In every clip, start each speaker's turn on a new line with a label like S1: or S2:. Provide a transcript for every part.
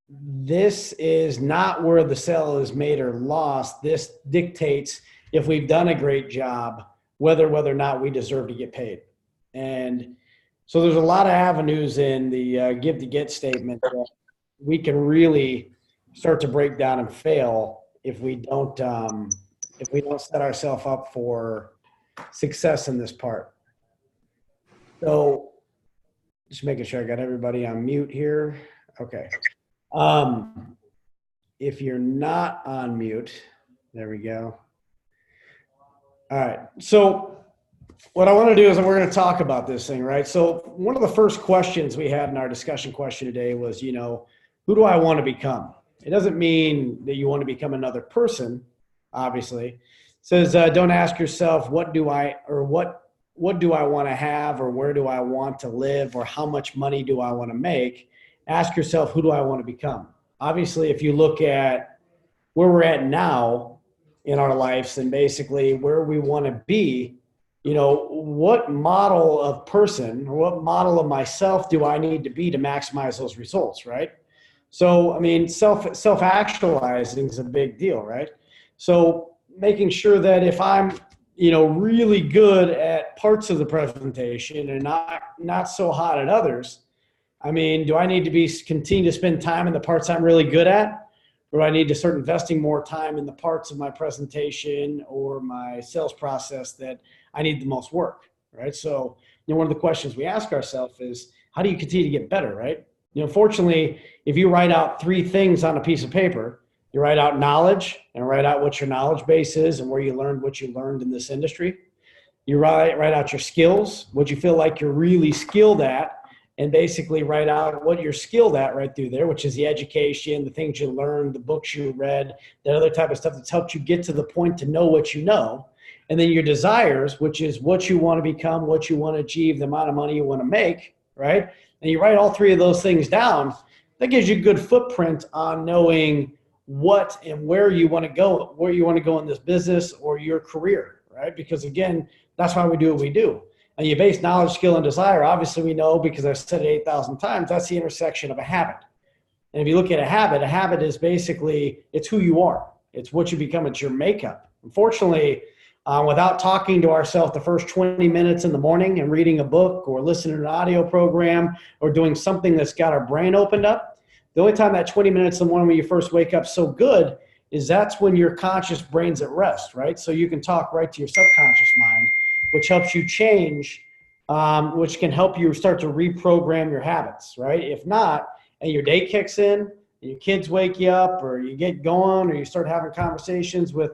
S1: this is not where the sale is made or lost. This dictates if we've done a great job, whether or not we deserve to get paid. And so there's a lot of avenues in the give to get statement that we can really start to break down and fail if we don't set ourselves up for success in this part. So just making sure I got everybody on mute here. Okay. If you're not on mute, there we go. All right. So what I want to do is we're going to talk about this thing, right? So one of the first questions we had in our discussion question today was, who do I want to become? It doesn't mean that you want to become another person, obviously. It says, don't ask yourself, what do I want to have, or where do I want to live, or how much money do I want to make? Ask yourself, who do I want to become? Obviously, if you look at where we're at now in our lives and basically where we want to be, what model of person or what model of myself do I need to be to maximize those results, right? So, I mean, self-actualizing is a big deal, right? So making sure that if I'm, really good at parts of the presentation and not so hot at others, I mean, do I need to continue to spend time in the parts I'm really good at? Or do I need to start investing more time in the parts of my presentation or my sales process that I need the most work, right? So, one of the questions we ask ourselves is, how do you continue to get better, right? Fortunately, if you write out 3 things on a piece of paper, you write out knowledge and write out what your knowledge base is and where you learned what you learned in this industry. You write out your skills, what you feel like you're really skilled at, and basically write out what you're skilled at right through there, which is the education, the things you learned, the books you read, that other type of stuff that's helped you get to the point to know what you know. And then your desires, which is what you want to become, what you want to achieve, the amount of money you want to make, right? And you write all 3 of those things down. That gives you a good footprint on knowing what and where you want to go in this business or your career, right? Because again, that's why we do what we do. And you base knowledge, skill, and desire, obviously we know, because I've said it 8,000 times, that's the intersection of a habit. And if you look at a habit is basically, it's who you are. It's what you become. It's your makeup. Unfortunately, without talking to ourselves the first 20 minutes in the morning and reading a book or listening to an audio program or doing something that's got our brain opened up, the only time that 20 minutes in the morning when you first wake up so good is that's when your conscious brain's at rest, right? So you can talk right to your subconscious mind, which helps you change, which can help you start to reprogram your habits, right? If not, and your day kicks in, and your kids wake you up, or you get going, or you start having conversations with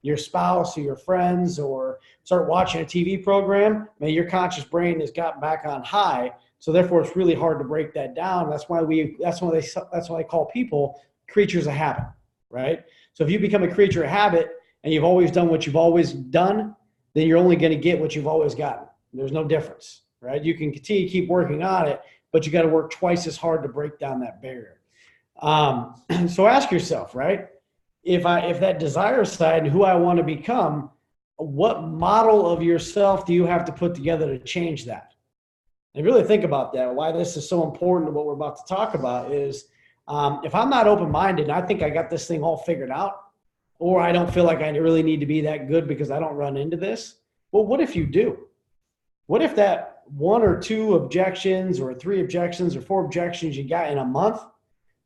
S1: your spouse or your friends, or start watching a TV program, man, your conscious brain has gotten back on high. So therefore, it's really hard to break that down. That's why I call people creatures of habit, right? So if you become a creature of habit and you've always done what you've always done, then you're only going to get what you've always gotten. There's no difference, right? You can continue to keep working on it, but you got to work twice as hard to break down that barrier. So ask yourself, right? If that desire side and who I want to become, what model of yourself do you have to put together to change that? And really think about that. Why this is so important to what we're about to talk about is if I'm not open-minded and I think I got this thing all figured out, or I don't feel like I really need to be that good because I don't run into this, well, what if you do? What if that 1 or 2 objections or 3 objections or 4 objections you got in a month,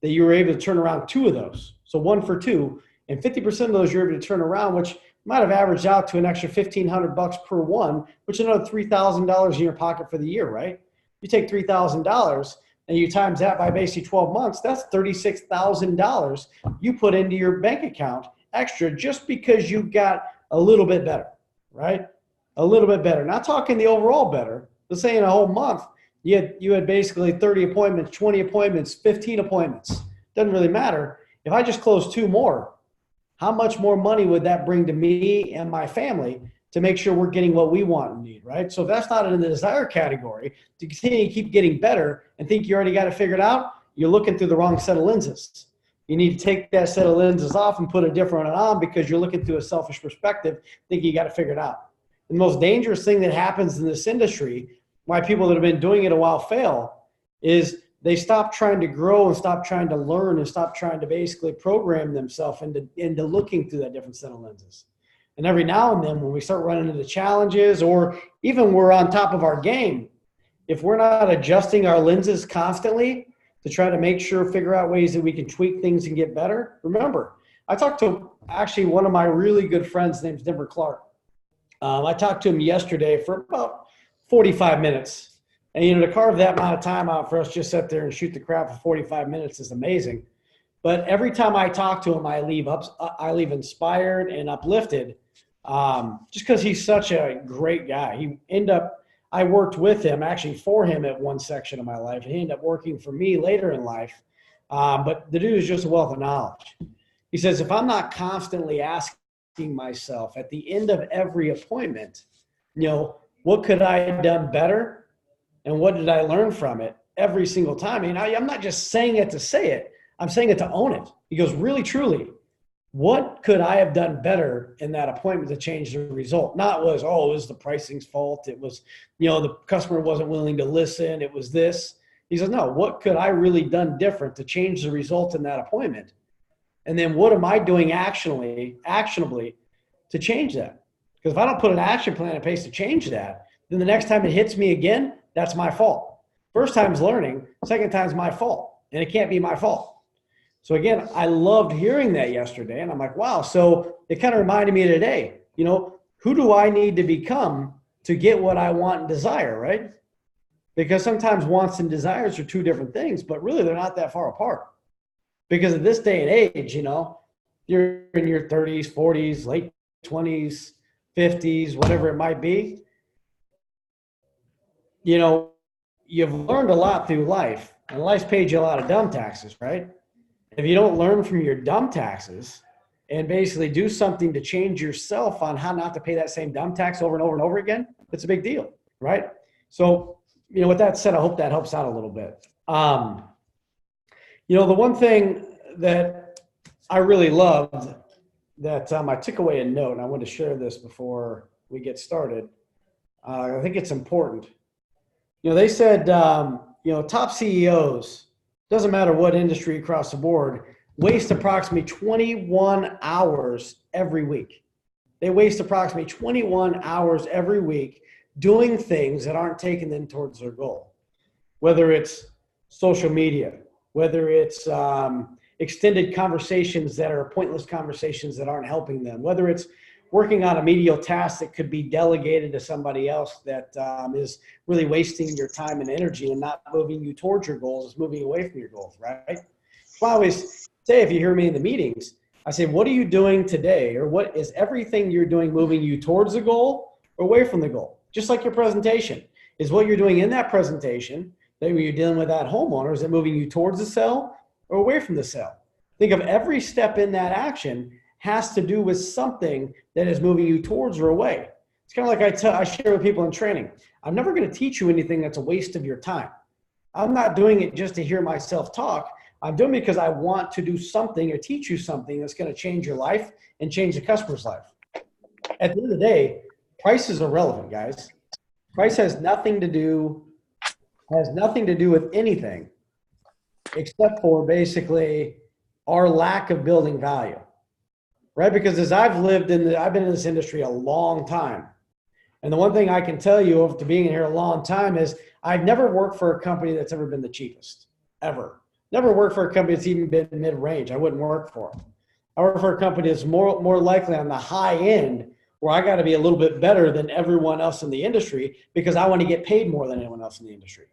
S1: that you were able to turn around 2 of those? So 1 for 2, and 50% of those you're able to turn around, which might have averaged out to an extra $1,500 per one, which is another $3,000 in your pocket for the year, right? You take $3,000 and you times that by basically 12 months, that's $36,000 you put into your bank account extra just because you got a little bit better, right? A little bit better. Not talking the overall better. Let's say in a whole month, you had basically 30 appointments, 20 appointments, 15 appointments. Doesn't really matter. If I just close 2 more, how much more money would that bring to me and my family to make sure we're getting what we want and need, right? So if that's not in the desire category, to continue to keep getting better and think you already got it figured out, you're looking through the wrong set of lenses. You need to take that set of lenses off and put a different one on because you're looking through a selfish perspective, thinking you got it figured out. The most dangerous thing that happens in this industry, why people that have been doing it a while fail, is they stop trying to grow and stop trying to learn and stop trying to basically program themselves into looking through that different set of lenses. And every now and then when we start running into challenges, or even we're on top of our game, if we're not adjusting our lenses constantly to try to make sure, figure out ways that we can tweak things and get better. Remember, I talked to actually one of my really good friends named Denver Clark. I talked to him yesterday for about 45 minutes. And, to carve that amount of time out for us just sit there and shoot the crap for 45 minutes is amazing. But every time I talk to him, I leave inspired and uplifted, just because he's such a great guy. I worked with him, actually for him at one section of my life, and he ended up working for me later in life. But the dude is just a wealth of knowledge. He says, if I'm not constantly asking myself at the end of every appointment, what could I have done better? And what did I learn from it every single time? I'm not just saying it to say it. I'm saying it to own it. He goes, really, truly, what could I have done better in that appointment to change the result? Not it was the pricing's fault. It was, the customer wasn't willing to listen. It was this. He says, no, what could I really done different to change the result in that appointment? And then what am I doing actionably to change that? Because if I don't put an action plan in place to change that, then the next time it hits me again, that's my fault. First time's learning, second time's my fault, and it can't be my fault. So again, I loved hearing that yesterday, and I'm like, wow. So it kind of reminded me today, who do I need to become to get what I want and desire, right? Because sometimes wants and desires are two different things, but really they're not that far apart. Because at this day and age, you're in your 30s, 40s, late 20s, 50s, whatever it might be. You've learned a lot through life, and life's paid you a lot of dumb taxes, right? If you don't learn from your dumb taxes and basically do something to change yourself on how not to pay that same dumb tax over and over and over again, it's a big deal, right? So, with that said, I hope that helps out a little bit. The one thing that I really loved that I took away a note, and I want to share this before we get started. I think it's important. They said, top CEOs, doesn't matter what industry across the board, waste approximately 21 hours every week. They waste approximately 21 hours every week doing things that aren't taking them towards their goal. Whether it's social media, whether it's extended conversations that are pointless conversations that aren't helping them, whether it's working on a medial task that could be delegated to somebody else that is really wasting your time and energy and not moving you towards your goals, it's moving away from your goals, right? So I always say, if you hear me in the meetings, I say, what are you doing today? Or what is everything you're doing moving you towards the goal or away from the goal? Just like your presentation. Is what you're doing in that presentation, that when you're dealing with that homeowner, is it moving you towards the sale or away from the sale? Think of every step in that action has to do with something that is moving you towards or away. It's kind of like I share with people in training. I'm never going to teach you anything that's a waste of your time. I'm not doing it just to hear myself talk. I'm doing it because I want to do something or teach you something that's going to change your life and change the customer's life. At the end of the day, price is irrelevant, guys. Price has nothing to do with anything except for basically our lack of building value. Right? Because as I've been in this industry a long time. And the one thing I can tell you after being in here a long time is I've never worked for a company that's ever been the cheapest, ever. Never worked for a company that's even been mid-range. I wouldn't work for them. I work for a company that's more likely on the high end, where I got to be a little bit better than everyone else in the industry because I want to get paid more than anyone else in the industry.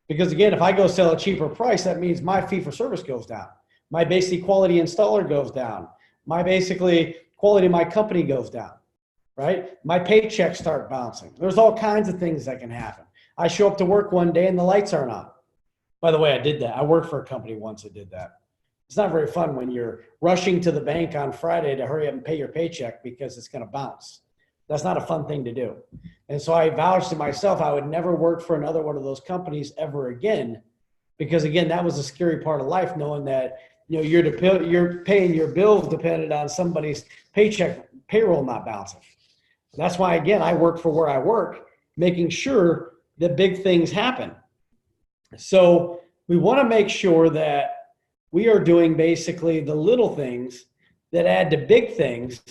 S1: Because again, if I go sell a cheaper price, that means my fee for service goes down. My basic quality installer goes down. My basically quality of my company goes down, right? My paychecks start bouncing. There's all kinds of things that can happen. I show up to work one day and the lights aren't on. By the way, I did that. I worked for a company once that did that. It's not very fun when you're rushing to the bank on Friday to hurry up and pay your paycheck because it's going to bounce. That's not a fun thing to do. And so I vouched to myself I would never work for another one of those companies ever again, because again, that was a scary part of life, knowing that you're paying your bills dependent on somebody's payroll not bouncing. That's why, again, I work for where I work, making sure that big things happen. So we want to make sure that we are doing basically the little things that add to big things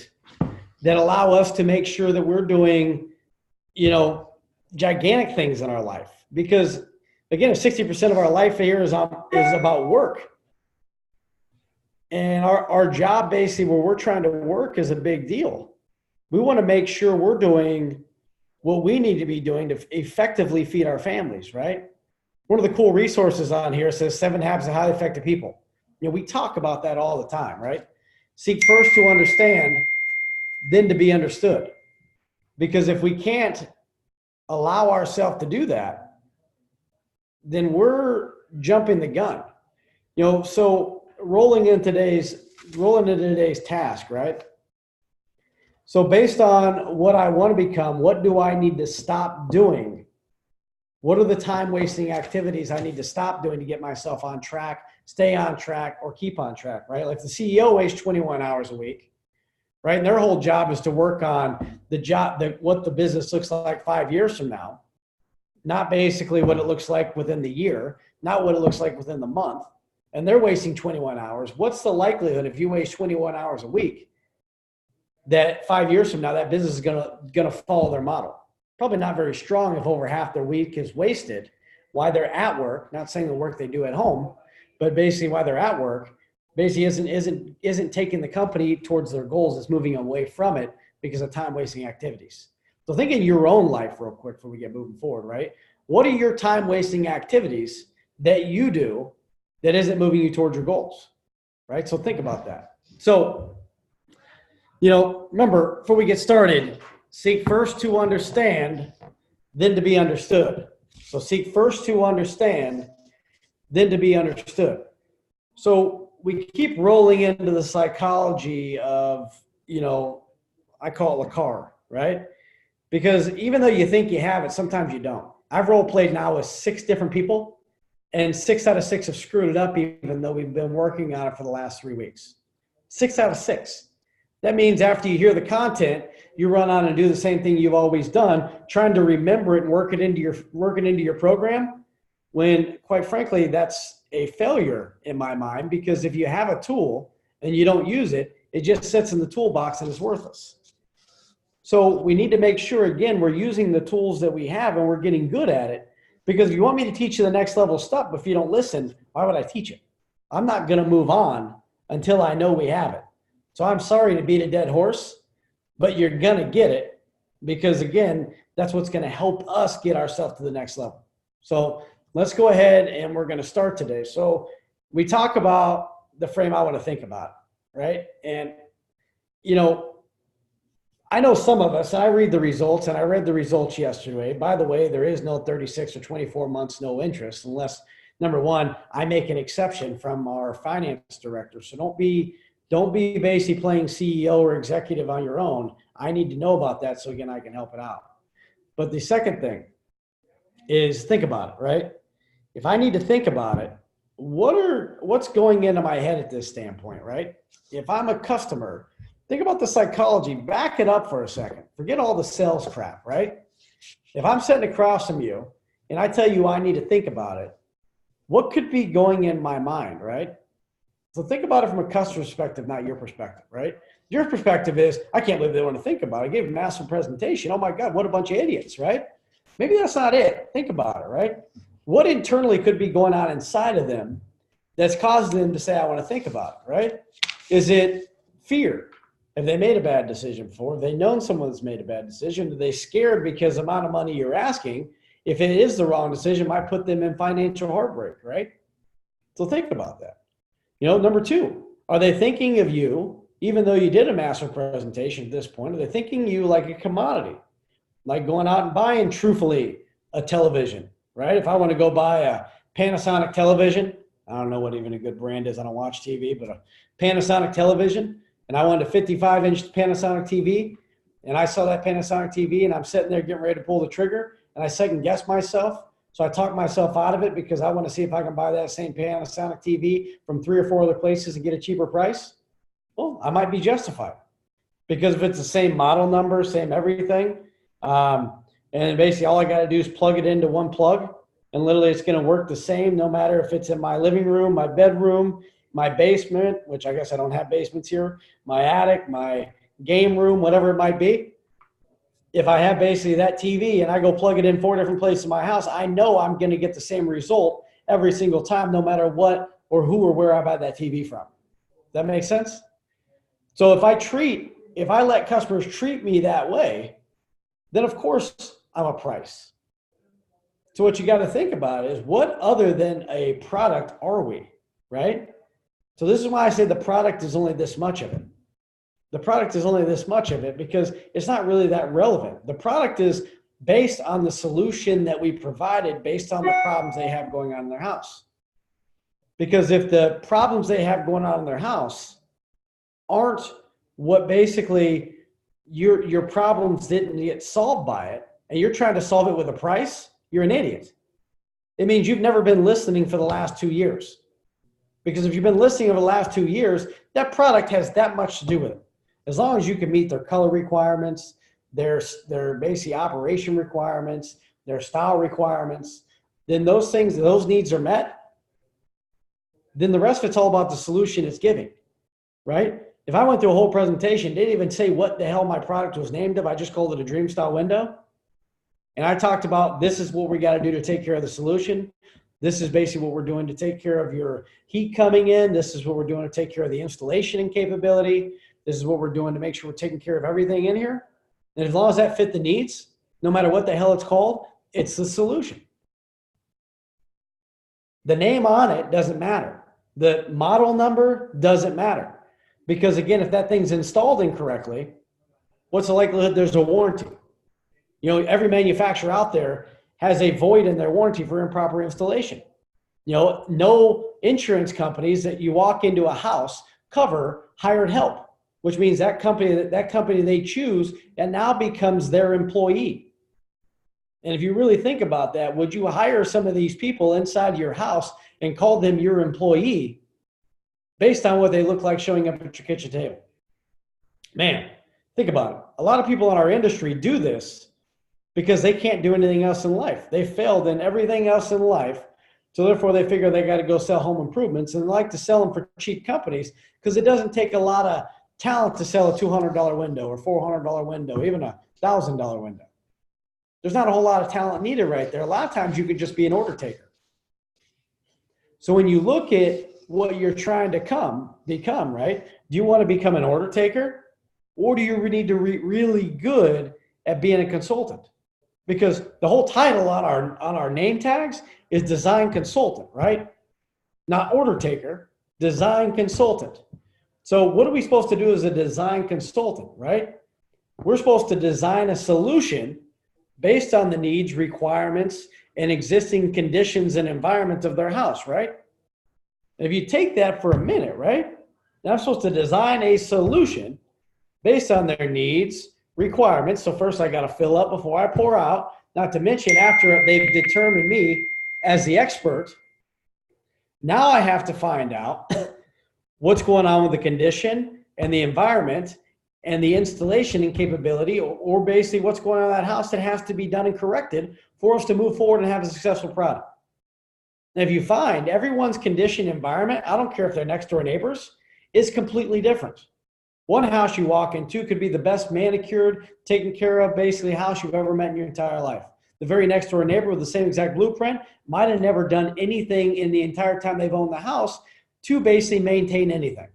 S1: that allow us to make sure that we're doing, gigantic things in our life. Because again, if 60% of our life here is about work, and our job basically where we're trying to work is a big deal. We want to make sure we're doing what we need to be doing to effectively feed our families, right? One of the cool resources on here says 7 Habits of Highly Effective People. We talk about that all the time, right? Seek first to understand, then to be understood. Because if we can't allow ourselves to do that, then we're jumping the gun. So rolling into today's task, right? So based on what I want to become, what do I need to stop doing? What are the time-wasting activities I need to stop doing to get myself on track, stay on track, or keep on track, right? Like the CEO wastes 21 hours a week, right? And their whole job is to work on what the business looks like 5 years from now, not basically what it looks like within the year, not what it looks like within the month. And they're wasting 21 hours. What's the likelihood if you waste 21 hours a week that 5 years from now, that business is gonna follow their model? Probably not very strong if over half their week is wasted while they're at work, not saying the work they do at home, but basically while they're at work, basically isn't taking the company towards their goals. It's moving away from it because of time wasting activities. So think in your own life real quick before we get moving forward, right? What are your time wasting activities that you do that isn't moving you towards your goals, right? So think about that. So, remember, before we get started, seek first to understand, then to be understood. So seek first to understand, then to be understood. So we keep rolling into the psychology of, I call it the car, right? Because even though you think you have it, sometimes you don't. I've role played now with 6 different people, and 6 out of 6 have screwed it up, even though we've been working on it for the last 3 weeks. 6 out of 6. That means after you hear the content, you run on and do the same thing you've always done, trying to remember it and work it into your program, when quite frankly, that's a failure in my mind, because if you have a tool and you don't use it, it just sits in the toolbox and is worthless. So we need to make sure, again, we're using the tools that we have and we're getting good at it, because if you want me to teach you the next level stuff, if you don't listen, why would I teach it? I'm not going to move on until I know we have it. So I'm sorry to beat a dead horse, but you're going to get it, because again, that's what's going to help us get ourselves to the next level. So let's go ahead and we're going to start today. So we talk about the frame I want to think about, right? And, I know some of us, and I read the results, and I read the results yesterday. By the way, there is no 36 or 24 months no interest unless, number one, I make an exception from our finance director. So don't be basically playing CEO or executive on your own. I need to know about that so again I can help it out. But the second thing is think about it, right? If I need to think about it, what's going into my head at this standpoint, right? If I'm a customer, think about the psychology, back it up for a second. Forget all the sales crap, right? If I'm sitting across from you and I tell you I need to think about it, what could be going in my mind, right? So think about it from a customer perspective, not your perspective, right? Your perspective is, I can't believe they want to think about it. I gave a massive presentation. Oh my God, what a bunch of idiots, right? Maybe that's not it. Think about it, right? What internally could be going on inside of them that's causing them to say, I want to think about it, right? Is it fear? Have they made a bad decision before? Have they known someone that's made a bad decision? Are they scared because the amount of money you're asking, if it is the wrong decision, might put them in financial heartbreak, right? So think about that. Number 2, are they thinking of you, even though you did a massive presentation at this point, are they thinking of you like a commodity, like going out and buying, truthfully, a television, right? If I want to go buy a Panasonic television, I don't know what even a good brand is. I don't watch TV, but a Panasonic television, and I want a 55-inch Panasonic TV, and I saw that Panasonic TV, and I'm sitting there getting ready to pull the trigger, and I second guess myself. So I talk myself out of it because I want to see if I can buy that same Panasonic TV from 3 or 4 other places and get a cheaper price. Well, I might be justified, because if it's the same model number, same everything, and basically all I got to do is plug it into one plug, And literally it's going to work the same no matter if it's in my living room, my bedroom, my basement, which I guess I don't have basements here, my attic, my game room, whatever it might be. If I have basically that TV and I go plug it in 4 different places in my house, I know I'm going to get the same result every single time, no matter what or who or where I buy that TV from. Does that make sense? So if I let customers treat me that way, then of course I'm a price. So what you got to think about is, what other than a product are we, right? So this is why I say the product is only this much of it. The product is only this much of it because it's not really that relevant. The product is based on the solution that we provided based on the problems they have going on in their house. Because if the problems they have going on in their house aren't what basically your problems didn't get solved by it, and you're trying to solve it with a price, you're an idiot. It means you've never been listening for the last 2 years. Because if you've been listening over the last 2 years, that product has that much to do with it. As long as you can meet their color requirements, their basic operation requirements, their style requirements, then those needs are met, then the rest of it's all about the solution it's giving, right? If I went through a whole presentation, didn't even say what the hell my product was named of, I just called it a dream style window. And I talked about, this is what we got to do to take care of the solution. This is basically what we're doing to take care of your heat coming in. This is what we're doing to take care of the installation and capability. This is what we're doing to make sure we're taking care of everything in here. And as long as that fit the needs, no matter what the hell it's called, it's the solution. The name on it doesn't matter. The model number doesn't matter. Because again, if that thing's installed incorrectly, what's the likelihood there's a warranty? You know, every manufacturer out there has a void in their warranty for improper installation. You know, no insurance companies that you walk into a house cover hired help, which means that company they choose, and now becomes their employee. And if you really think about that, would you hire some of these people inside your house and call them your employee based on what they look like showing up at your kitchen table? Man, think about it. A lot of people in our industry do this because they can't do anything else in life. They failed in everything else in life. So therefore they figure they got to go sell home improvements, and they like to sell them for cheap companies because it doesn't take a lot of talent to sell a $200 window or $400 window, even a $1,000 window. There's not a whole lot of talent needed right there. A lot of times you could just be an order taker. So when you look at what you're trying to become, right? Do you want to become an order taker, or do you need to be really good at being a consultant? Because the whole title on our name tags is design consultant, right? Not order taker, design consultant. So what are we supposed to do as a design consultant, right? We're supposed to design a solution based on the needs, requirements, and existing conditions and environment of their house, right? If you take that for a minute, right? Now I'm supposed to design a solution based on their needs, requirements. So first I got to fill up before I pour out, not to mention after they've determined me as the expert. Now I have to find out what's going on with the condition and the environment and the installation and capability, or basically what's going on in that house that has to be done and corrected for us to move forward and have a successful product. And if you find everyone's condition environment, I don't care if they're next door neighbors, is completely different. One house you walk into could be the best manicured, taken care of, basically house you've ever met in your entire life. The very next door neighbor with the same exact blueprint might have never done anything in the entire time they've owned the house to basically maintain anything,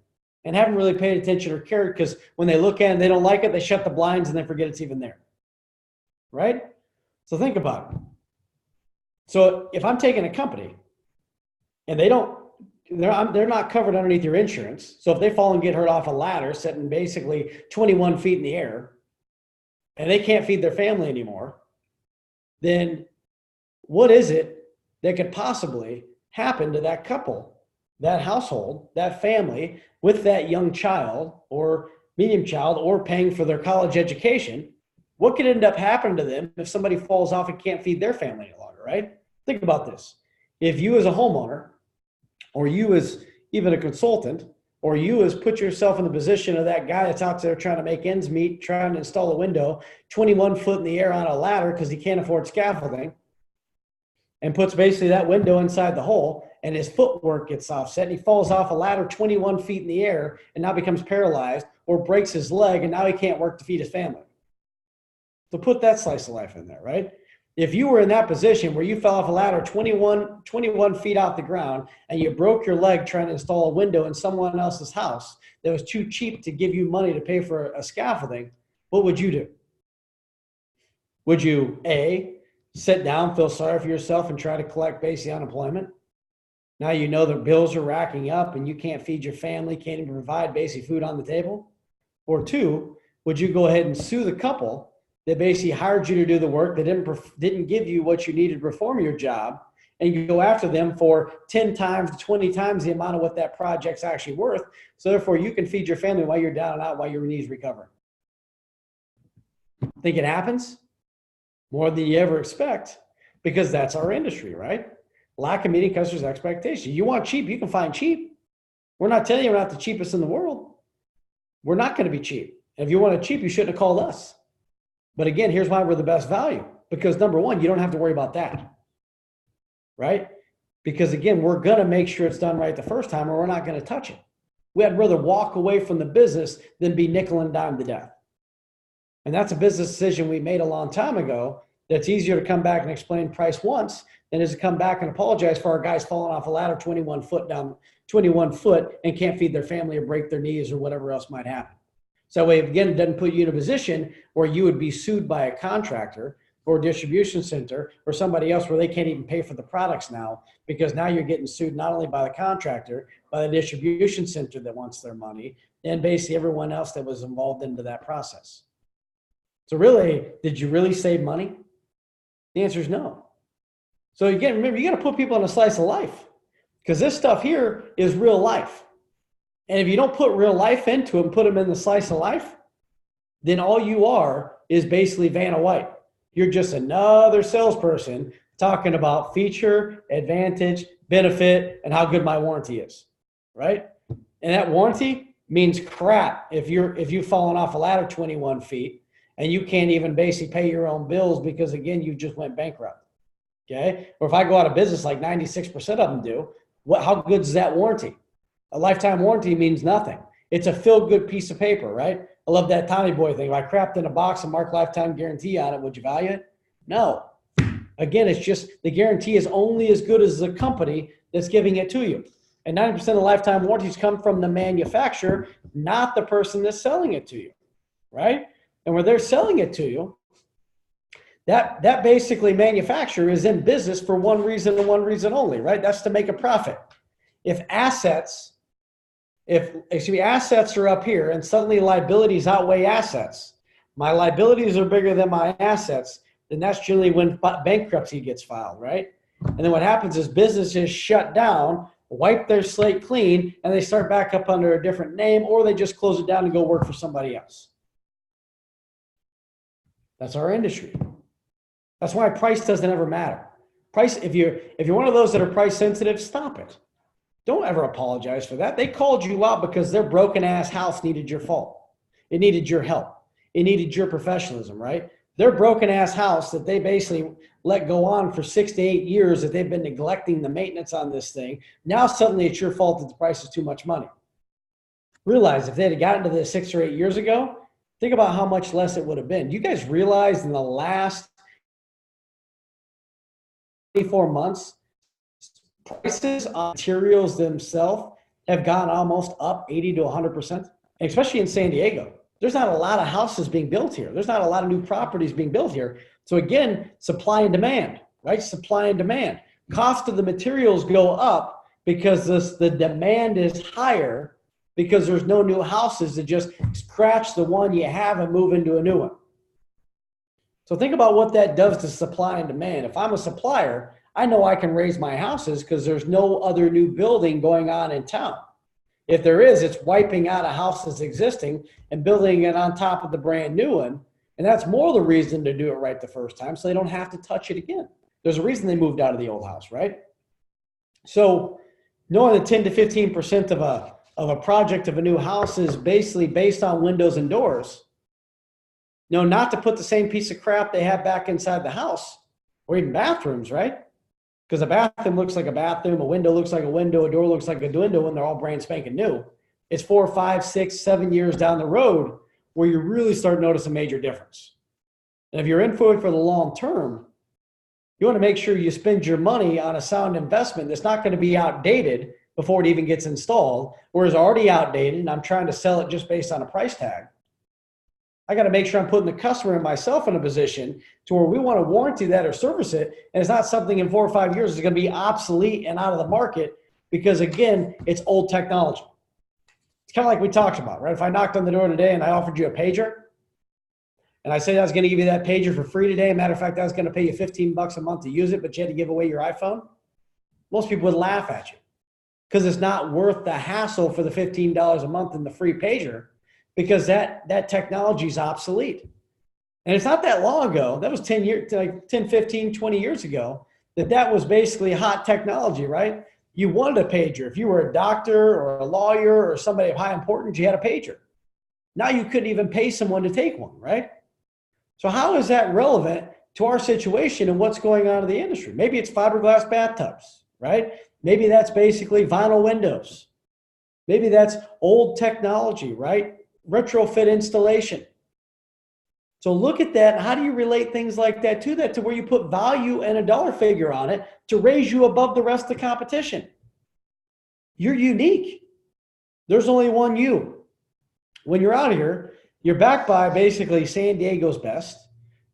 S1: and haven't really paid attention or cared, because when they look at it and they don't like it, they shut the blinds and they forget it's even there, right? So think about it. So if I'm taking a company and they're not covered underneath your insurance. So if they fall and get hurt off a ladder sitting basically 21 feet in the air and they can't feed their family anymore, then what is it that could possibly happen to that couple, that household, that family with that young child or medium child, or paying for their college education? What could end up happening to them if somebody falls off and can't feed their family any longer, right? Think about this. If you as a homeowner, or you as even a consultant, or you as put yourself in the position of that guy that's out there trying to make ends meet, trying to install a window 21 foot in the air on a ladder because he can't afford scaffolding, and puts basically that window inside the hole, and his footwork gets offset, and he falls off a ladder 21 feet in the air and now becomes paralyzed or breaks his leg, and now he can't work to feed his family. So put that slice of life in there, right? If you were in that position where you fell off a ladder 21 feet off the ground and you broke your leg trying to install a window in someone else's house that was too cheap to give you money to pay for a scaffolding, what would you do? Would you, A, sit down, feel sorry for yourself, and try to collect basic unemployment? Now you know the bills are racking up and you can't feed your family, can't even provide basic food on the table? Or two, would you go ahead and sue the couple that basically hired you to do the work, that didn't give you what you needed to perform your job, and you go after them for 10 times, 20 times the amount of what that project's actually worth, so therefore you can feed your family while you're down and out, while your knees recover? Think it happens? More than you ever expect, because that's our industry, right? Lack of meeting customers' expectations. You want cheap, you can find cheap. We're not telling you we're not the cheapest in the world. We're not going to be cheap. And if you want it cheap, you shouldn't have called us. But again, here's why we're the best value. Because number one, you don't have to worry about that, right? Because again, we're going to make sure it's done right the first time, or we're not going to touch it. We'd rather walk away from the business than be nickel and dime to death. And that's a business decision we made a long time ago. That's easier to come back and explain price once than is to come back and apologize for our guys falling off a ladder 21 foot and can't feed their family or break their knees or whatever else might happen. So that way, again, it doesn't put you in a position where you would be sued by a contractor or a distribution center or somebody else where they can't even pay for the products now, because now you're getting sued not only by the contractor, by the distribution center that wants their money, and basically everyone else that was involved into that process. So really, did you really save money? The answer is no. So again, remember, you got to put people on a slice of life, because this stuff here is real life. And if you don't put real life into them, put them in the slice of life, then all you are is basically Vanna White. You're just another salesperson talking about feature, advantage, benefit, and how good my warranty is, right? And that warranty means crap if you've fallen off a ladder 21 feet and you can't even basically pay your own bills because, again, you just went bankrupt, okay? Or if I go out of business like 96% of them do, how good is that warranty? A lifetime warranty means nothing. It's a feel-good piece of paper, right? I love that Tommy Boy thing. If I crapped in a box and marked lifetime guarantee on it, would you value it? No. Again, it's just the guarantee is only as good as the company that's giving it to you. And 90% of lifetime warranties come from the manufacturer, not the person that's selling it to you, right? And when they're selling it to you, that basically manufacturer is in business for one reason and one reason only, right? That's to make a profit. If assets are up here and suddenly liabilities outweigh assets, my liabilities are bigger than my assets, then that's generally when bankruptcy gets filed, right? And then what happens is businesses shut down, wipe their slate clean, and they start back up under a different name, or they just close it down and go work for somebody else. That's our industry. That's why price doesn't ever matter. Price, if you're one of those that are price sensitive, stop it. Don't ever apologize for that. They called you out because their broken ass house needed your fault. It needed your help. It needed your professionalism, right? Their broken ass house that they basically let go on for 6 to 8 years, that they've been neglecting the maintenance on this thing. Now suddenly it's your fault that the price is too much money. Realize if they'd have gotten to this 6 or 8 years ago, think about how much less it would have been. You guys realize in the last 24 months, prices on materials themselves have gone almost up 80 to 100%, especially in San Diego. There's not a lot of houses being built here. There's not a lot of new properties being built here. So again, supply and demand, right? Supply and demand. Cost of the materials go up because the demand is higher because there's no new houses to just scratch the one you have and move into a new one. So think about what that does to supply and demand. If I'm a supplier, I know I can raise my houses because there's no other new building going on in town. If there is, it's wiping out a house that's existing and building it on top of the brand new one. And that's more the reason to do it right the first time, so they don't have to touch it again. There's a reason they moved out of the old house, right? So knowing that 10 to 15% of a project of a new house is basically based on windows and doors, not to put the same piece of crap they have back inside the house or even bathrooms, right? Because a bathroom looks like a bathroom, a window looks like a window, a door looks like a window, and they're all brand spanking new. It's 4, 5, 6, 7 years down the road where you really start to notice a major difference. And if you're in for it for the long term, you want to make sure you spend your money on a sound investment that's not going to be outdated before it even gets installed, or is already outdated and I'm trying to sell it just based on a price tag. I got to make sure I'm putting the customer and myself in a position to where we want to warranty that or service it. And it's not something in 4 or 5 years is going to be obsolete and out of the market because, again, it's old technology. It's kind of like we talked about, right? If I knocked on the door today and I offered you a pager and I said I was going to give you that pager for free today, matter of fact, I was going to pay you $15 a month to use it, but you had to give away your iPhone, most people would laugh at you because it's not worth the hassle for the $15 a month in the free pager, because that technology is obsolete. And it's not that long ago, that was 10 years, like 10, 15, 20 years ago, that was basically hot technology, right? You wanted a pager. If you were a doctor or a lawyer or somebody of high importance, you had a pager. Now you couldn't even pay someone to take one, right? So how is that relevant to our situation and what's going on in the industry? Maybe it's fiberglass bathtubs, right? Maybe that's basically vinyl windows. Maybe that's old technology, right? Retrofit installation. So look at that. How do you relate things like that to where you put value and a dollar figure on it to raise you above the rest of the competition? You're unique. There's only one you. When you're out here, you're backed by basically San Diego's best,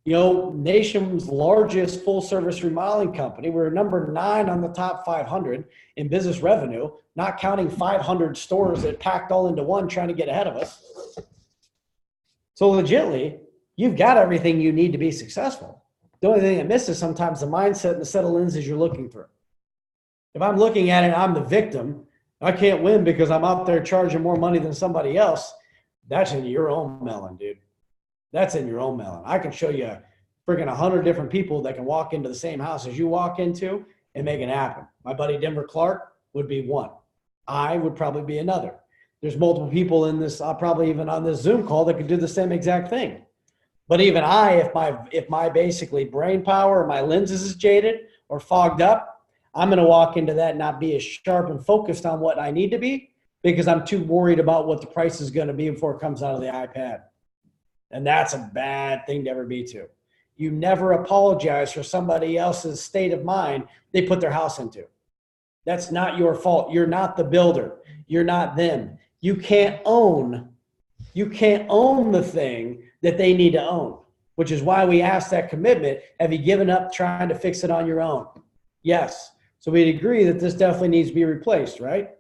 S1: nation's largest full service remodeling company. We're number 9 on the top 500 in business revenue, not counting 500 stores that packed all into one trying to get ahead of us. So legitimately, you've got everything you need to be successful. The only thing that misses sometimes the mindset and the set of lenses you're looking through. If I'm looking at it, I'm the victim. I can't win because I'm out there charging more money than somebody else. That's in your own melon, dude. That's in your own melon. I can show you freaking 100 different people that can walk into the same house as you walk into and make it happen. My buddy Denver Clark would be one. I would probably be another. There's multiple people in this, probably even on this Zoom call, that could do the same exact thing. But even if my basically brain power or my lenses is jaded or fogged up, I'm going to walk into that and not be as sharp and focused on what I need to be because I'm too worried about what the price is going to be before it comes out of the iPad. And that's a bad thing to ever be to. You never apologize for somebody else's state of mind they put their house into. That's not your fault. You're not the builder. You're not them. You can't own the thing that they need to own, which is why we ask that commitment. Have you given up trying to fix it on your own? Yes. So we'd agree that this definitely needs to be replaced, right?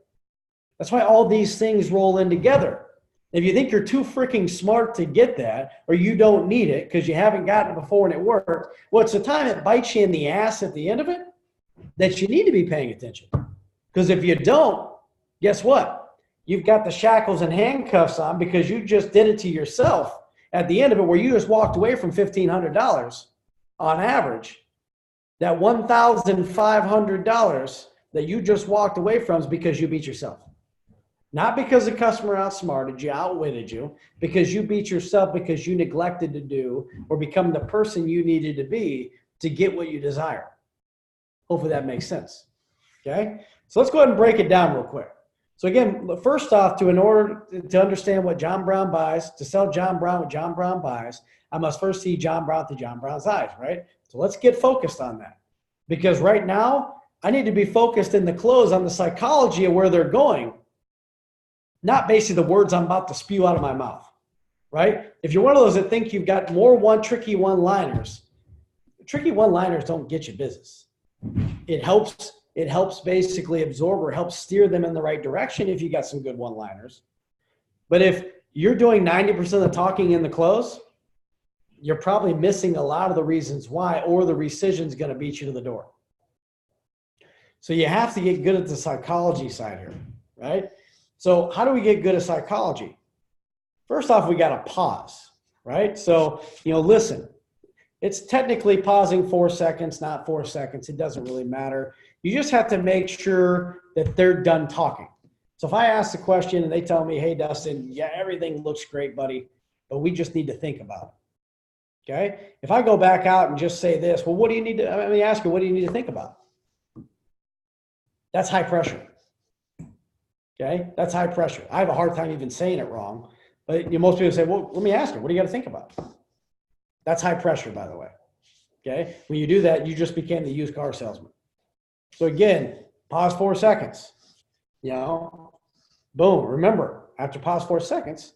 S1: That's why all these things roll in together. If you think you're too freaking smart to get that, or you don't need it because you haven't gotten it before and it worked, well, it's the time it bites you in the ass at the end of it that you need to be paying attention. Because if you don't, guess what? You've got the shackles and handcuffs on because you just did it to yourself at the end of it, where you just walked away from $1,500 on average. That $1,500 that you just walked away from is because you beat yourself. Not because the customer outsmarted you, outwitted you, because you beat yourself because you neglected to do or become the person you needed to be to get what you desire. Hopefully that makes sense. Okay? So let's go ahead and break it down real quick. So again, first off, in order to understand what John Brown buys, to sell John Brown what John Brown buys, I must first see John Brown through John Brown's eyes, right? So let's get focused on that. Because right now, I need to be focused in the close on the psychology of where they're going, not basically the words I'm about to spew out of my mouth, right? If you're one of those that think you've got more tricky one-liners don't get you business. It helps basically absorb or help steer them in the right direction if you got some good one-liners. But if you're doing 90% of the talking in the close, you're probably missing a lot of the reasons why, or the rescission is going to beat you to the door. So you have to get good at the psychology side here, right? So how do we get good at psychology? First off, we got to pause, right? So, listen, it's technically pausing 4 seconds, not 4 seconds. It doesn't really matter. You just have to make sure that they're done talking. So if I ask the question and they tell me, hey, Dustin, yeah, everything looks great, buddy, but we just need to think about it. Okay? If I go back out and just say this, well, what do you need to, let me ask you, what do you need to think about? That's high pressure. Okay, that's high pressure. I have a hard time even saying it wrong, but most people say, well, let me ask her, what do you got to think about? That's high pressure, by the way. Okay, when you do that, you just became the used car salesman. So again, pause 4 seconds. Boom. Remember, after pause 4 seconds,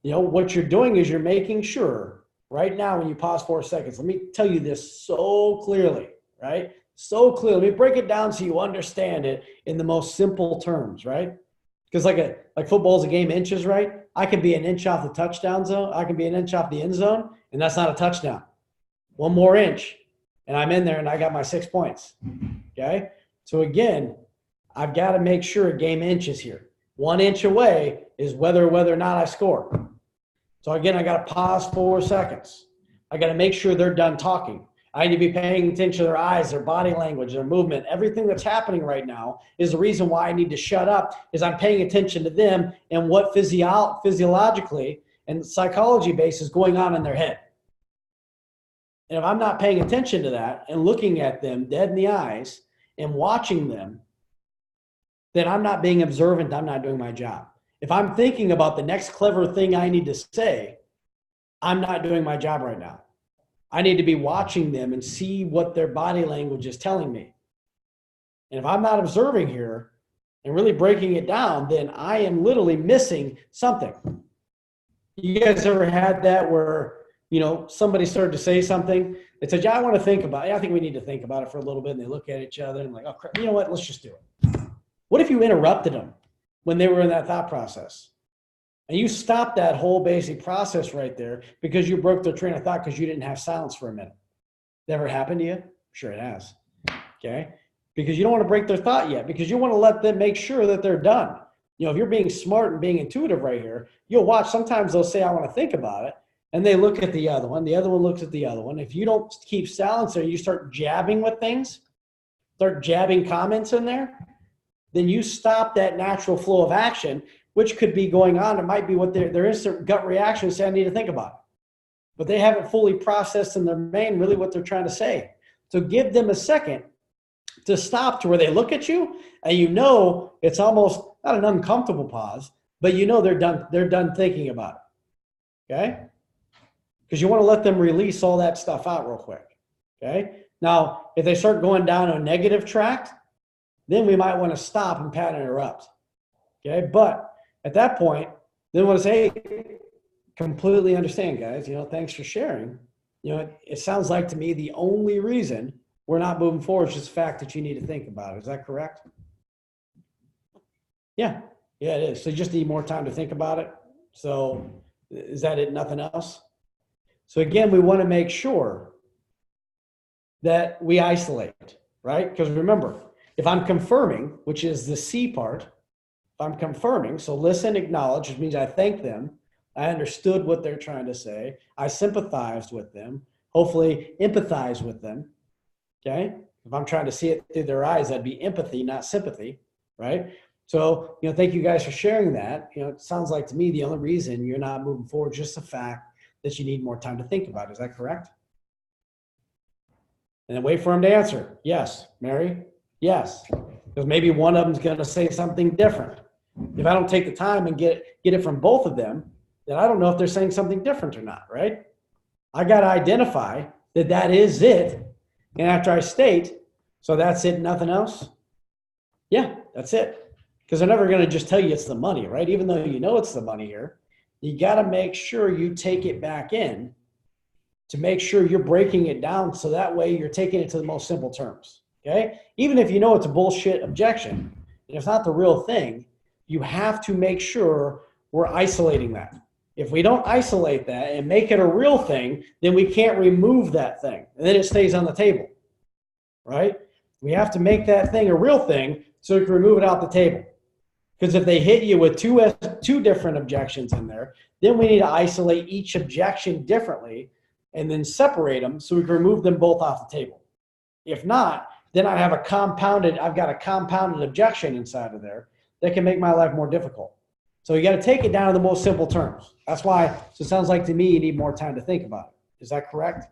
S1: what you're doing is you're making sure right now when you pause 4 seconds, let me tell you this so clearly, right? So clear. Let me break it down so you understand it in the most simple terms, right? Because like football's a game of inches, right? I can be an inch off the touchdown zone. I can be an inch off the end zone, and that's not a touchdown. One more inch, and I'm in there, and I got my 6 points. Okay? So again, I've got to make sure a game inches here. 1 inch away is whether or not I score. So again, I got to pause 4 seconds. I got to make sure they're done talking. I need to be paying attention to their eyes, their body language, their movement. Everything that's happening right now is the reason why I need to shut up, is I'm paying attention to them and what physiologically and psychology base is going on in their head. And if I'm not paying attention to that and looking at them dead in the eyes and watching them, then I'm not being observant. I'm not doing my job. If I'm thinking about the next clever thing I need to say, I'm not doing my job right now. I need to be watching them and see what their body language is telling me. And if I'm not observing here and really breaking it down, then I am literally missing something. You guys ever had that where, somebody started to say something? They said, yeah, I want to think about it. I think we need to think about it for a little bit. And they look at each other and like, oh, crap, you know what? Let's just do it. What if you interrupted them when they were in that thought process? And you stopped that whole basic process right there because you broke their train of thought because you didn't have silence for a minute. Never happened to you? Sure it has. Okay? Because you don't want to break their thought yet, because you want to let them make sure that they're done. If you're being smart and being intuitive right here, you'll watch. Sometimes they'll say, I want to think about it. And they look at the other one. The other one looks at the other one. If you don't keep silence there, you start jabbing with things, start jabbing comments in there, then you stop that natural flow of action, which could be going on. It might be what their instant gut reaction say, I need to think about it. But they haven't fully processed in their brain really what they're trying to say. So give them a second to stop to where they look at you and it's almost not an uncomfortable pause, but they're done thinking about it. Okay? Because you want to let them release all that stuff out real quick. Okay? Now, if they start going down a negative track, then we might want to stop and pat interrupt. Okay? But at that point, then want to say, hey, completely understand, guys. Thanks for sharing. It sounds like to me the only reason we're not moving forward is just the fact that you need to think about it. Is that correct? Yeah, it is. So you just need more time to think about it. So is that it? Nothing else? So again, we want to make sure that we isolate, right? Because remember, if I'm confirming, which is the C part, if I'm confirming, so listen, acknowledge, which means I thank them. I understood what they're trying to say. I sympathized with them, hopefully empathize with them. Okay. If I'm trying to see it through their eyes, that'd be empathy, not sympathy. Right. So, thank you guys for sharing that. It sounds like to me, the only reason you're not moving forward is just the fact that you need more time to think about it. Is that correct? And then wait for them to answer. Yes. Mary? Yes. Because maybe one of them's going to say something different. If I don't take the time and get it from both of them, then I don't know if they're saying something different or not, right? I got to identify that is it. And after I state, so that's it, nothing else? Yeah, that's it. Because they're never going to just tell you it's the money, right? Even though it's the money here, you got to make sure you take it back in to make sure you're breaking it down so that way you're taking it to the most simple terms, okay? Even if it's a bullshit objection, and it's not the real thing, you have to make sure we're isolating that. If we don't isolate that and make it a real thing, then we can't remove that thing. And then it stays on the table, right? We have to make that thing a real thing so we can remove it off the table. Because if they hit you with two different objections in there, then we need to isolate each objection differently and then separate them so we can remove them both off the table. If not, then I've got a compounded objection inside of there that can make my life more difficult. So you got to take it down to the most simple terms. That's why, so it sounds like to me you need more time to think about it. Is that correct?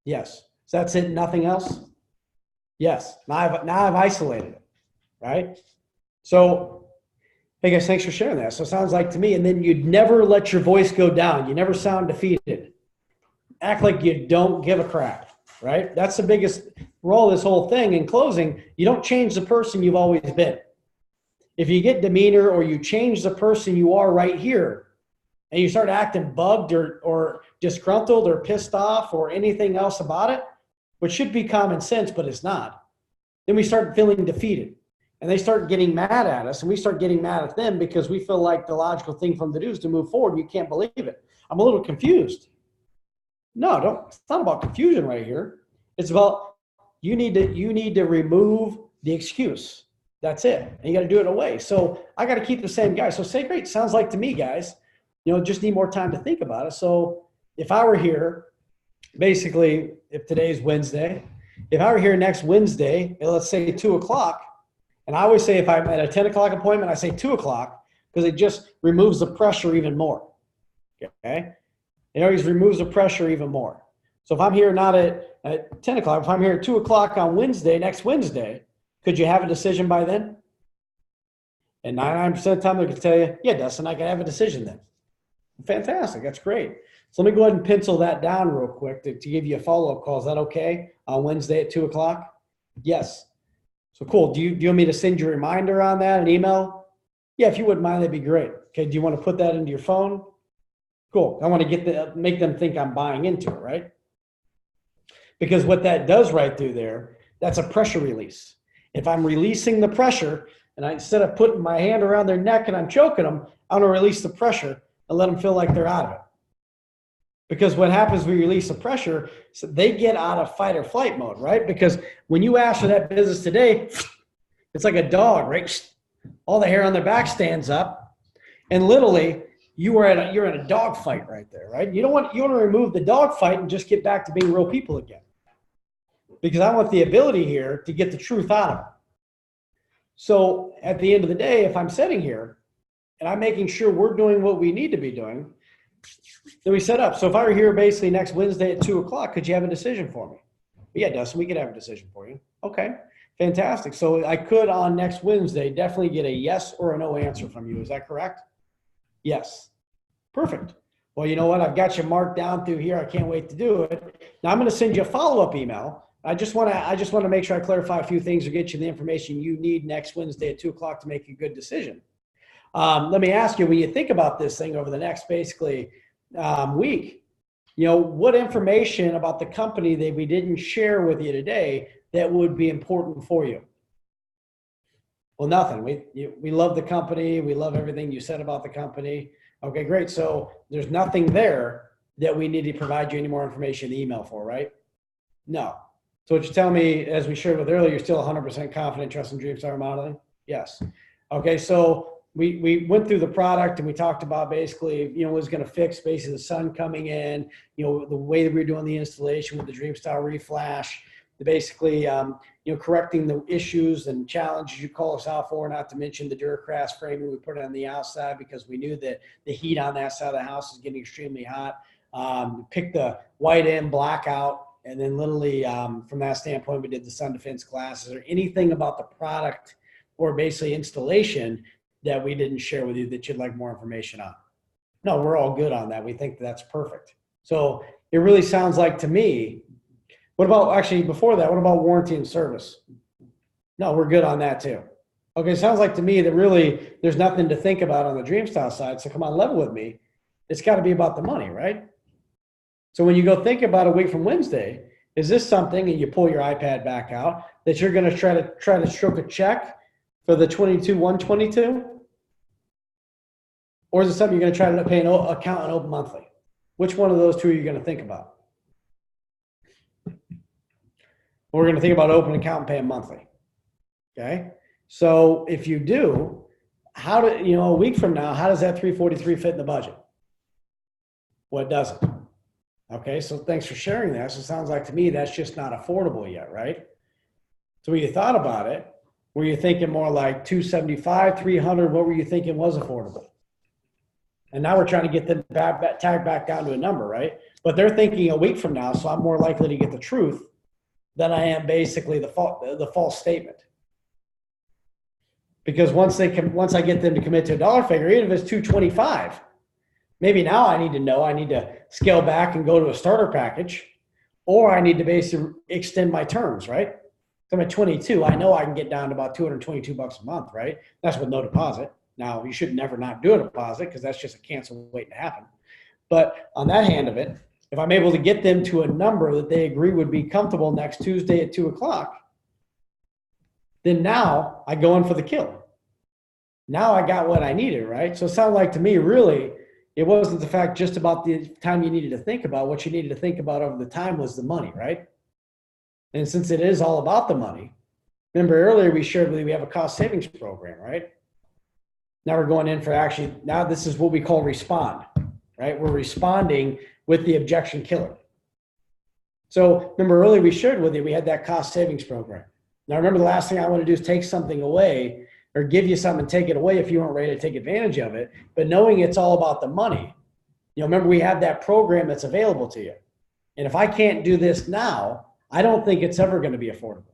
S1: Yes. So that's it, nothing else? Yes. Now I've isolated it. right? So, hey guys, thanks for sharing that. So it sounds like to me, and then you'd never let your voice go down. You never sound defeated. Act like you don't give a crap, right? That's the biggest role of this whole thing. In closing, you don't change the person you've always been. If you get demeanor or you change the person you are right here and you start acting bugged or disgruntled or pissed off or anything else about it, which should be common sense, but it's not, then we start feeling defeated. And they start getting mad at us and we start getting mad at them because we feel like the logical thing for them to do is to move forward. You can't believe it. I'm a little confused. No, don't. It's not about confusion right here. It's about you need to remove the excuse. That's it. And you got to do it away. So I got to keep the same guy. So say, great. Sounds like to me, guys, just need more time to think about it. So if I were here, basically, if today's Wednesday, if I were here next Wednesday, let's say 2:00, and I always say if I'm at a 10 o'clock appointment, I say 2:00 because it just removes the pressure even more. Okay. It always removes the pressure even more. So if I'm here not at 10 o'clock, if I'm here at 2:00 on Wednesday, next Wednesday, could you have a decision by then? And 99% of the time they're going to tell you, yeah, Dustin, I can have a decision then. Fantastic. That's great. So let me go ahead and pencil that down real quick to give you a follow-up call. Is that okay on Wednesday at 2:00? Yes. So cool. Do you want me to send you a reminder on that, an email? Yeah, if you wouldn't mind, that'd be great. Okay. Do you want to put that into your phone? Cool. I want to make them think I'm buying into it, right? Because what that does right through there, that's a pressure release. If I'm releasing the pressure and instead of putting my hand around their neck and I'm choking them, I'm going to release the pressure and let them feel like they're out of it. Because what happens when we release the pressure, so they get out of fight or flight mode, right? Because when you ask for that business today, it's like a dog, right? All the hair on their back stands up, and literally you're in a dog fight right there, right? You want to remove the dog fight and just get back to being real people again. Because I want the ability here to get the truth out of them. So at the end of the day, if I'm sitting here and I'm making sure we're doing what we need to be doing, then we set up. So if I were here basically next Wednesday at 2:00, could you have a decision for me? Yeah, Dustin, we could have a decision for you. Okay, fantastic. So I could on next Wednesday definitely get a yes or a no answer from you. Is that correct? Yes. Perfect. Well, you know what? I've got you marked down through here. I can't wait to do it. Now I'm going to send you a follow-up email. I just want to make sure I clarify a few things or get you the information you need next Wednesday at 2:00 to make a good decision. Let me ask you, when you think about this thing over the next basically week, what information about the company that we didn't share with you today that would be important for you? Well, nothing. We love the company. We love everything you said about the company. Okay, great. So there's nothing there that we need to provide you any more information in the email for, right? No. So what you tell me, as we shared with earlier, you're still 100% confident, trust in DreamStar modeling? Yes. Okay, so we went through the product and we talked about basically, what was going to fix basically the sun coming in, the way that we were doing the installation with the DreamStar reflash, basically, correcting the issues and challenges you call us out for, not to mention the Duracrest framing we put on the outside because we knew that the heat on that side of the house is getting extremely hot. Pick the white and black out. And then literally from that standpoint, we did the sun defense glasses. Or anything about the product or basically installation that we didn't share with you that you'd like more information on? No, we're all good on that. We think that's perfect. So it really sounds like to me, what about actually before that, what about warranty and service? No, we're good on that too. Okay, it sounds like to me that really there's nothing to think about on the DreamStyle side. So come on, level with me. It's got to be about the money, right? So when you go think about a week from Wednesday, is this something, and you pull your iPad back out, that you're going to try to stroke a check for the 22,122? Or is it something you're going to try to pay an account and open monthly? Which one of those two are you going to think about? We're going to think about open account and paying monthly. Okay. So if you do, a week from now, how does that 343 fit in the budget? Well, it doesn't. Okay. So thanks for sharing that. So it sounds like to me, that's just not affordable yet, right? So when you thought about it, were you thinking more like 275, 300? What were you thinking was affordable? And now we're trying to get them tag back down to a number, right? But they're thinking a week from now, so I'm more likely to get the truth than I am basically the false statement. Because once I get them to commit to a dollar figure, even if it's 225, maybe now I need to scale back and go to a starter package, or I need to basically extend my terms, right? So I'm at 22. I know I can get down to about $222 a month, right? That's with no deposit. Now, you should never not do a deposit because that's just a cancel waiting to happen. But on that hand of it, if I'm able to get them to a number that they agree would be comfortable next Tuesday at 2:00, then now I go in for the kill. Now I got what I needed, right? So it sounded like to me, really, it wasn't the fact just about the time you needed to think about. What you needed to think about over the time was the money, right? And since it is all about the money, remember earlier we shared with you we have a cost savings program, right? Now we're going in for now this is what we call respond, right? We're responding with the objection killer. So remember earlier we shared with you, we had that cost savings program. Now remember, the last thing I want to do is take something away or give you something and take it away if you weren't ready to take advantage of it. But knowing it's all about the money, remember we have that program that's available to you. And if I can't do this now, I don't think it's ever going to be affordable.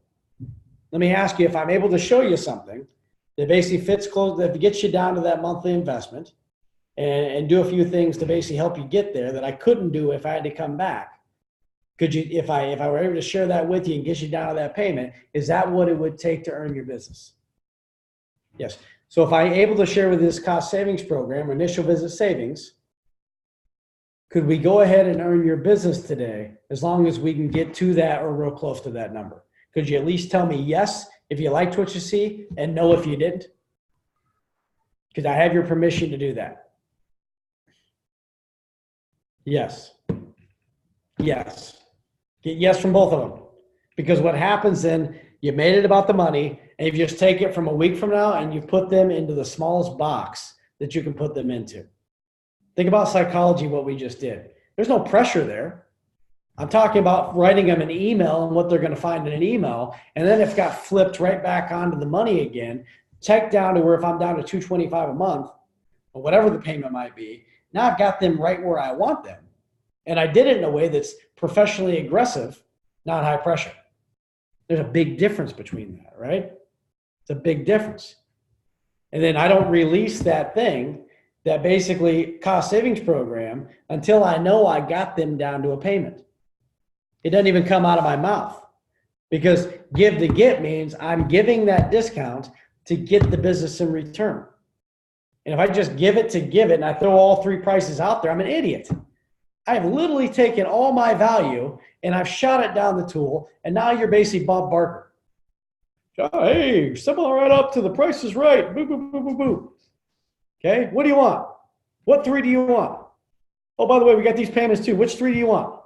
S1: Let me ask you, if I'm able to show you something that basically fits close, that gets you down to that monthly investment and do a few things to basically help you get there that I couldn't do if I had to come back. Could you, if I were able to share that with you and get you down to that payment, is that what it would take to earn your business? Yes. So if I'm able to share with this cost savings program, initial visit savings, could we go ahead and earn your business today as long as we can get to that or real close to that number? Could you at least tell me yes if you liked what you see and no if you didn't? Because I have your permission to do that. Yes. Yes. Get yes from both of them. Because what happens then, you made it about the money, and you just take it from a week from now and you put them into the smallest box that you can put them into. Think about psychology, what we just did. There's no pressure there. I'm talking about writing them an email and what they're going to find in an email, and then it got flipped right back onto the money again, check down to where if I'm down to $225 a month, or whatever the payment might be, now I've got them right where I want them. And I did it in a way that's professionally aggressive, not high pressure. There's a big difference between that, right? It's a big difference. And then I don't release that thing, that basically cost savings program, until I know I got them down to a payment. It doesn't even come out of my mouth, because give to get means I'm giving that discount to get the business in return. And if I just give it to give it and I throw all three prices out there, I'm an idiot. I have literally taken all my value and I've shot it down the tool, and now you're basically Bob Barker. Hey, step on right up to the price is right. Boo, boo, boo, boo, boo. Okay, what do you want? What three do you want? Oh, by the way, we got these payments too. Which three do you want?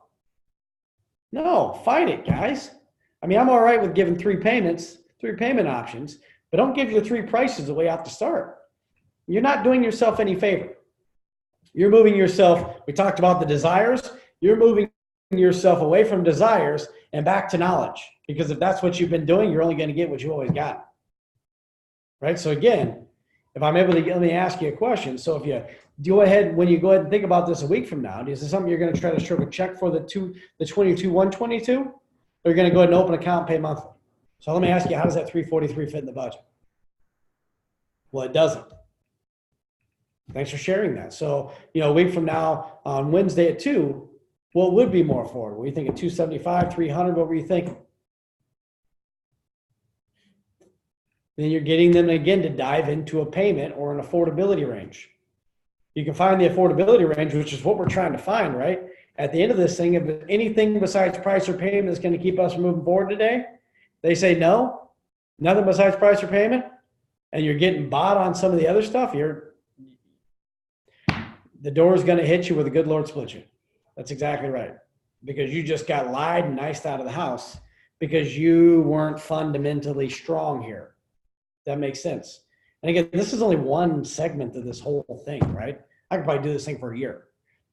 S1: No, fight it, guys. I mean, I'm all right with giving three payment options, but don't give your three prices away out the start. You're not doing yourself any favor. You're moving yourself, we talked about the desires, you're moving yourself away from desires and back to knowledge. Because if that's what you've been doing, you're only going to get what you always got. Right? So again, if I'm able to, let me ask you a question. So if you go ahead, when you go ahead and think about this a week from now, is this something you're going to try to stroke a check for the 22,122? Or you're going to go ahead and open an account and pay monthly? So let me ask you, how does that 343 fit in the budget? Well, it doesn't. Thanks for sharing that. So, a week from now on Wednesday at 2, what would be more affordable? Were you thinking 275, 300? What were you thinking? Then you're getting them again to dive into a payment or an affordability range. You can find the affordability range, which is what we're trying to find, right? At the end of this thing, if anything besides price or payment is going to keep us moving forward today, they say no, nothing besides price or payment, and you're getting bought on some of the other stuff, the door is going to hit you where the good Lord split you. That's exactly right. Because you just got lied and iced out of the house because you weren't fundamentally strong here. That makes sense. And again, this is only one segment of this whole thing, right? I could probably do this thing for a year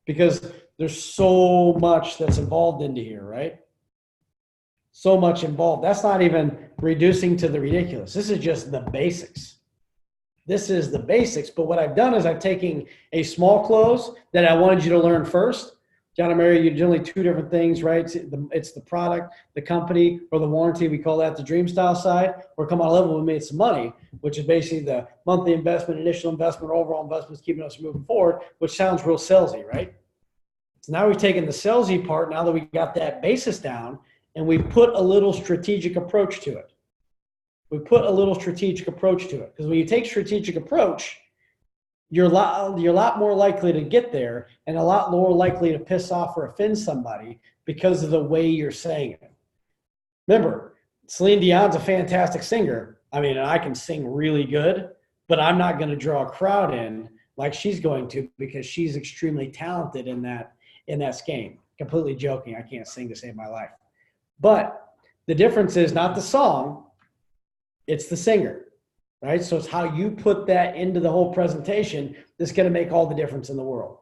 S1: because there's so much that's involved into here, right? So much involved. That's not even reducing to the ridiculous. This is just the basics. This is the basics. But what I've done is I've taken a small close that I wanted you to learn first, John and Mary, you're generally two different things, right? It's the product, the company, or the warranty. We call that the dream style side. Or come on a level, we made some money, which is basically the monthly investment, initial investment, overall investments, keeping us moving forward, which sounds real salesy, right? So now we've taken the salesy part, now that we got that basis down, and we've put a little strategic approach to it. We put a little strategic approach to it. Because when you take strategic approach, you're a lot more likely to get there and a lot more likely to piss off or offend somebody because of the way you're saying it. Remember, Celine Dion's a fantastic singer. I mean, I can sing really good, but I'm not going to draw a crowd in like she's going to because she's extremely talented in that scheme. Completely joking. I can't sing to save my life. But the difference is not the song, it's the singer. Right? So it's how you put that into the whole presentation that's going to make all the difference in the world.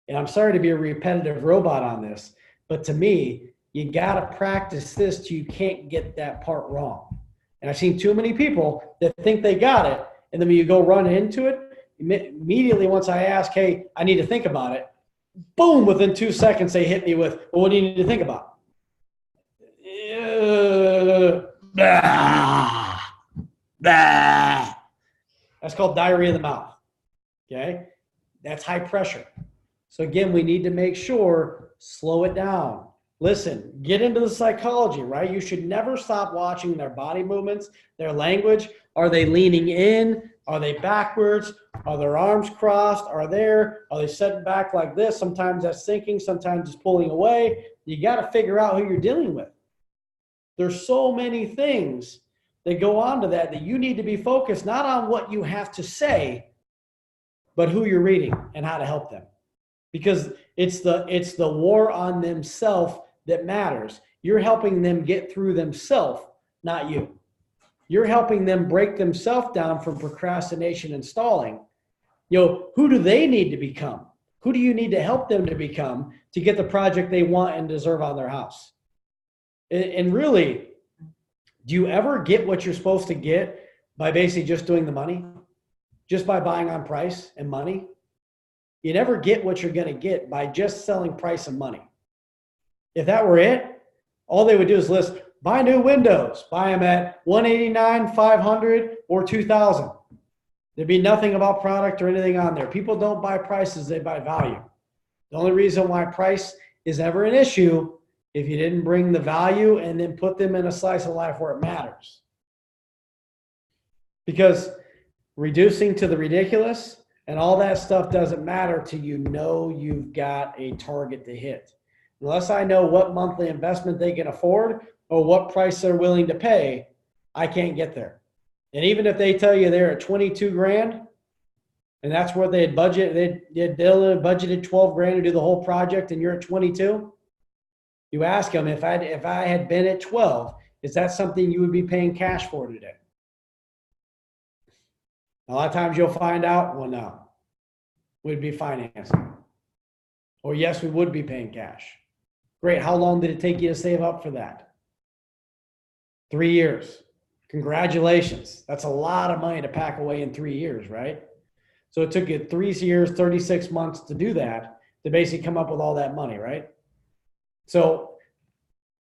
S1: And I'm sorry to be a repetitive robot on this, but to me, you got to practice this till you can't get that part wrong. And I've seen too many people that think they got it, and then when you go run into it, immediately once I ask, hey, I need to think about it, boom, within 2 seconds they hit me with, well, what do you need to think about? That's called diarrhea of the mouth. Okay? That's high pressure. So again, we need to make sure, slow it down. Listen, get into the psychology, right? You should never stop watching their body movements, their language. Are they leaning in? Are they backwards? Are their arms crossed? Are they sitting back like this? Sometimes that's thinking, sometimes it's pulling away. You got to figure out who you're dealing with. There's so many things that go on to that you need to be focused not on what you have to say, but who you're reading and how to help them. Because it's the war on themselves that matters. You're helping them get through themselves, not you. You're helping them break themselves down from procrastination and stalling. Who do they need to become? Who do you need to help them to become to get the project they want and deserve on their house? And really, do you ever get what you're supposed to get by basically just doing the money? Just by buying on price and money? You never get what you're going to get by just selling price and money. If that were it, all they would do is list, buy new windows, buy them at $189, $500, or $2,000. There'd be nothing about product or anything on there. People don't buy prices, they buy value. The only reason why price is ever an issue if you didn't bring the value and then put them in a slice of life where it matters. Because reducing to the ridiculous and all that stuff doesn't matter till you know you've got a target to hit. Unless I know what monthly investment they can afford or what price they're willing to pay, I can't get there. And even if they tell you they're at 22 grand and that's where they had budgeted, they budgeted 12 grand to do the whole project and you're at 22, you ask them, if I had been at 12, is that something you would be paying cash for today? A lot of times you'll find out, well, no, we'd be financing. Or yes, we would be paying cash. Great. How long did it take you to save up for that? 3 years. Congratulations. That's a lot of money to pack away in 3 years, right? So it took you 3 years, 36 months to do that, to basically come up with all that money, right? So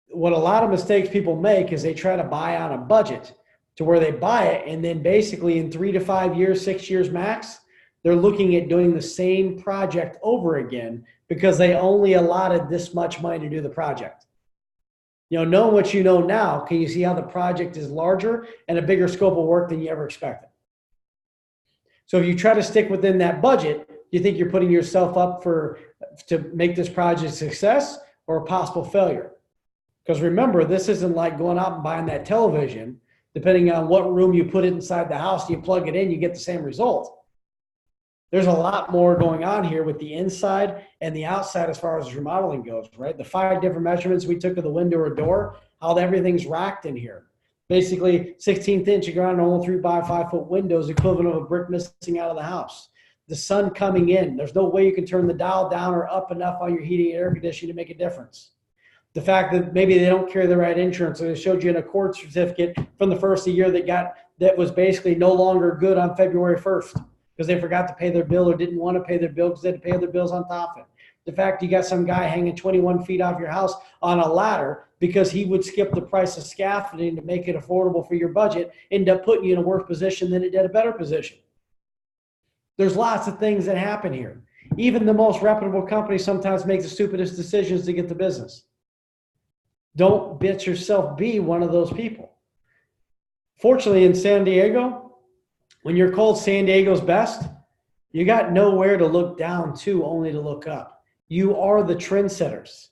S1: what a lot of mistakes people make is they try to buy on a budget to where they buy it, and then basically in 3 to 5 years, 6 years max, they're looking at doing the same project over again because they only allotted this much money to do the project. Knowing what you know now, can you see how the project is larger and a bigger scope of work than you ever expected? So if you try to stick within that budget, you think you're putting yourself up to make this project a success or a possible failure. Because remember, this isn't like going out and buying that television. Depending on what room you put it inside the house, you plug it in, you get the same result. There's a lot more going on here with the inside and the outside as far as remodeling goes, right? The 5 different measurements we took of the window or door, how everything's racked in here. Basically, 16th inch of ground, only 3 by 5 foot windows, equivalent of a brick missing out of the house. The sun coming in, there's no way you can turn the dial down or up enough on your heating and air conditioning to make a difference. The fact that maybe they don't carry the right insurance, so they showed you an Accord certificate from the first of the year that was basically no longer good on February 1st because they forgot to pay their bill or didn't want to pay their bill because they had to pay their bills on top of it. the fact you got some guy hanging 21 feet off your house on a ladder because he would skip the price of scaffolding to make it affordable for your budget, end up putting you in a worse position than it did a better position. There's lots of things that happen here. Even the most reputable company sometimes make the stupidest decisions to get the business. Don't bet yourself be one of those people. Fortunately, in San Diego, when you're called San Diego's best, you got nowhere to look down to, only to look up. You are the trendsetters.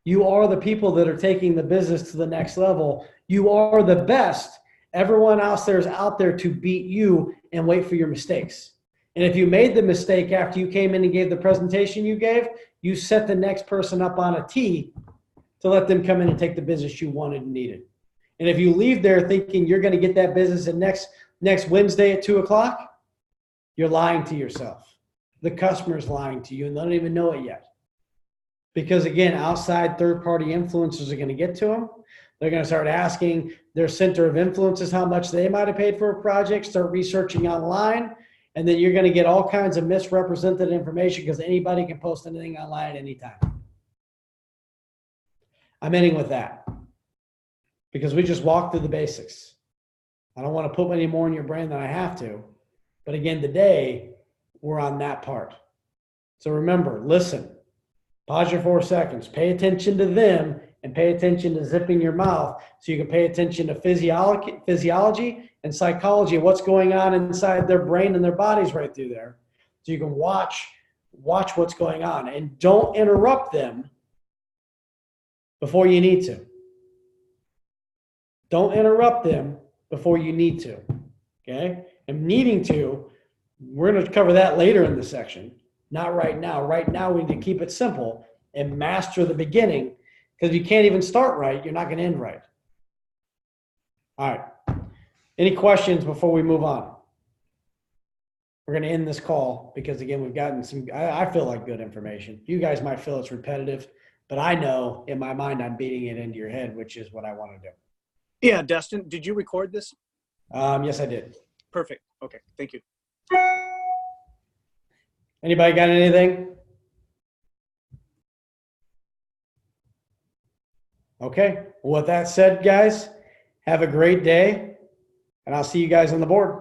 S1: You are the people that are taking the business to the next level. You are the best. Everyone else there is out there to beat you and wait for your mistakes. And if you made the mistake after you came in and gave the presentation you gave, you set the next person up on a tee to let them come in and take the business you wanted and needed. And if you leave there thinking you're going to get that business at next Wednesday at 2 o'clock, you're lying to yourself. The customer's lying to you and they don't even know it yet. Because again, outside third-party influencers are going to get to them. They're going to start asking their center of influences how much they might have paid for a project, start researching online, and then you're going to get all kinds of misrepresented information because anybody can post anything online at any time. I'm ending with that because we just walked through the basics. I don't want to put any more in your brain than I have to. But again, today, we're on that part. So remember, listen, pause your 4 seconds, pay attention to them and pay attention to zipping your mouth so you can pay attention to physiology and psychology, what's going on inside their brain and their bodies right through there. So you can watch what's going on and don't interrupt them before you need to. Don't interrupt them before you need to, okay? And needing to, we're going to cover that later in the section, not right now. Right now, we need to keep it simple and master the beginning because if you can't even start right, you're not going to end right. All right. Any questions before we move on? We're going to end this call because, again, we've gotten some, I feel like good information. You guys might feel it's repetitive, but I know in my mind I'm beating it into your head, which is what I want to do.
S2: Yeah, Dustin, did you record this?
S1: Yes, I did.
S2: Perfect. Okay, thank you.
S1: Anybody got anything? Okay. Well, with that said, guys, have a great day, and I'll see you guys on the board.